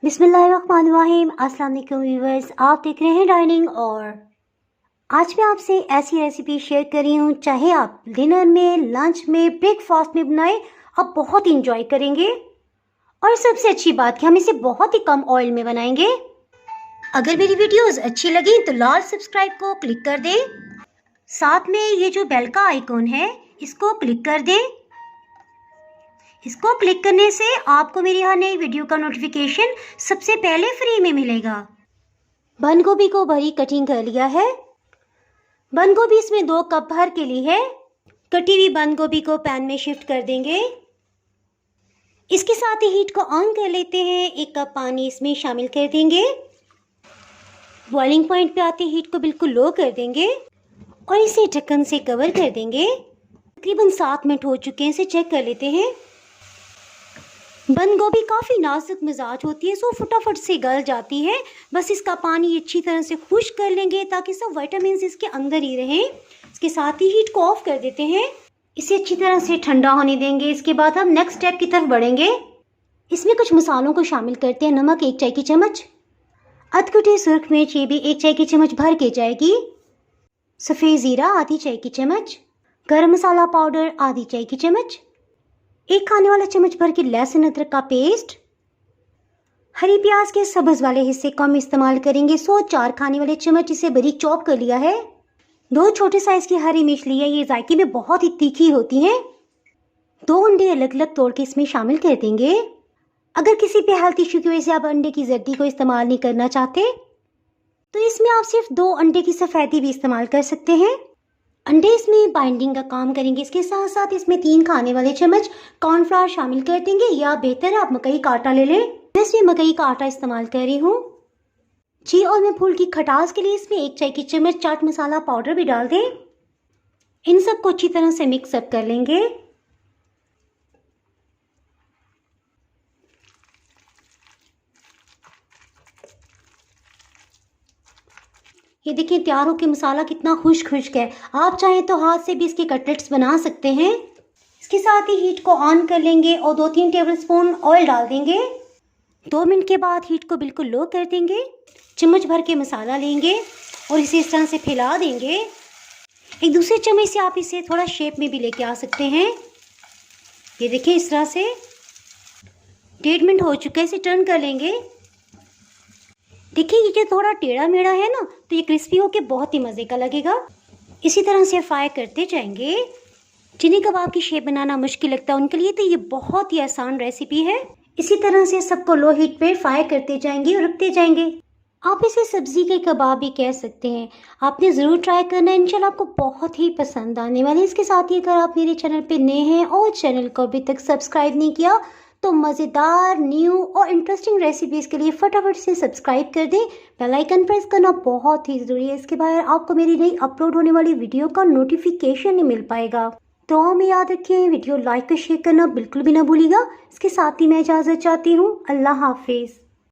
बिस्मिल्लाहिर्रहमानिर्रहीम। अस्सलाम वालेकुम व्यूअर्स, आप देख रहे हैं डाइनिंग। और आज मैं आपसे ऐसी रेसिपी शेयर कर रही हूँ, चाहे आप डिनर में, लंच में, ब्रेकफास्ट में बनाएं, आप बहुत इंजॉय करेंगे। और सबसे अच्छी बात कि हम इसे बहुत ही कम ऑयल में बनाएंगे। अगर मेरी वीडियोस अच्छी लगी तो लाल सब्सक्राइब को क्लिक कर दें, साथ में ये जो बेल का आइकॉन है इसको क्लिक कर दें। इसको क्लिक करने से आपको मेरी हर नई वीडियो का नोटिफिकेशन सबसे पहले फ्री में मिलेगा। बंद गोभी को भरी कटिंग कर लिया है। बंद गोभी इसमें 2 कप भर के ली है। कटी हुई बंद गोभी को पैन में शिफ्ट कर देंगे। इसके साथ ही हीट को ऑन कर लेते हैं। 1 कप पानी इसमें शामिल कर देंगे। बॉइलिंग पॉइंट पे आते हीट को बिल्कुल लो कर देंगे और इसे ढक्कन से कवर कर देंगे। तकरीबन 7 मिनट हो चुके हैं, इसे चेक कर लेते हैं। बंद गोभी काफ़ी नाजुक मिजाज होती है, सो फटाफट से गल जाती है। बस इसका पानी अच्छी तरह से खुश्क कर लेंगे ताकि सब विटामिन इसके अंदर ही रहें। इसके साथ ही हीट को ऑफ कर देते हैं। इसे अच्छी तरह से ठंडा होने देंगे। इसके बाद हम नेक्स्ट स्टेप की तरफ बढ़ेंगे। इसमें कुछ मसालों को शामिल करते हैं। नमक 1 चाय की चम्मच, अधकुटी सुर्ख मिर्च ये भी 1 चाय की चम्मच भर के जाएगी, सफ़ेद ज़ीरा आधी चाय की चम्मच, गरम मसाला पाउडर आधी चाय की चम्मच, 1 खाने वाला चम्मच भर के लहसुन अदरक का पेस्ट, हरी प्याज के सब्ज वाले हिस्से को हम इस्तेमाल करेंगे, 4 खाने वाले चम्मच इसे बारीक चॉप कर लिया है। 2 छोटे साइज की हरी मिर्च ली है, ये जायके में बहुत ही तीखी होती हैं। 2 अंडे अलग अलग तोड़ के इसमें शामिल कर देंगे। अगर किसी पे हेल्थ इशू की वजह से आप अंडे की जर्दी को इस्तेमाल नहीं करना चाहते तो इसमें आप सिर्फ 2 अंडे की सफ़ेदी भी इस्तेमाल कर सकते हैं। अंडे इसमें बाइंडिंग का काम करेंगे। इसके साथ साथ इसमें 3 खाने वाले चम्मच कॉर्नफ्लावर शामिल कर देंगे, या बेहतर है आप मकई का आटा ले लें। मैं इसमें मकई का आटा इस्तेमाल कर रही हूँ जी। और मैं फूल की खटास के लिए इसमें 1 चाय की चम्मच चाट मसाला पाउडर भी डाल दें। इन सब को अच्छी तरह से मिक्सअप कर लेंगे। ये देखिए तैयार हो के मसाला कितना खुश्क है। आप चाहें तो हाथ से भी इसके कटलेट्स बना सकते हैं। इसके साथ ही हीट को ऑन कर लेंगे और 2-3 टेबलस्पून ऑयल डाल देंगे। 2 मिनट के बाद हीट को बिल्कुल लो कर देंगे। चम्मच भर के मसाला लेंगे और इसे इस तरह से फैला देंगे। एक दूसरे चम्मच से आप इसे थोड़ा शेप में भी लेके आ सकते हैं। ये देखिए इस तरह से 1.5 मिनट हो चुका है, इसे टर्न कर लेंगे। देखिए ये थोड़ा टेढ़ा मेढ़ा है ना, तो ये क्रिस्पी होके बहुत ही मज़े का लगेगा। इसी तरह से फ्राई करते जाएंगे। जिन्हें कबाब की शेप बनाना मुश्किल लगता है उनके लिए तो ये बहुत ही आसान रेसिपी है। इसी तरह से सबको लो हीट पे फ्राई करते जाएंगे और रखते जाएंगे। आप इसे सब्जी के कबाब भी कह सकते हैं। आपने ज़रूर ट्राई करना है, इंशाल्लाह आपको बहुत ही पसंद आने वाले। इसके साथ ही अगर आप मेरे चैनल पे नए हैं और चैनल को अभी तक सब्सक्राइब नहीं किया तो मज़ेदार, न्यू और इंटरेस्टिंग रेसिपीज़ के लिए फटाफट से सब्सक्राइब कर दें। बेल आइकन प्रेस करना बहुत ही ज़रूरी है। इसके बाद आपको मेरी नई अपलोड होने वाली वीडियो का नोटिफिकेशन नहीं मिल पाएगा। तो हमें याद रखिए, वीडियो लाइक और शेयर करना बिल्कुल भी ना भूलिएगा। इसके साथ ही मैं इजाज़त चाहती हूँ। अल्लाह हाफिज़।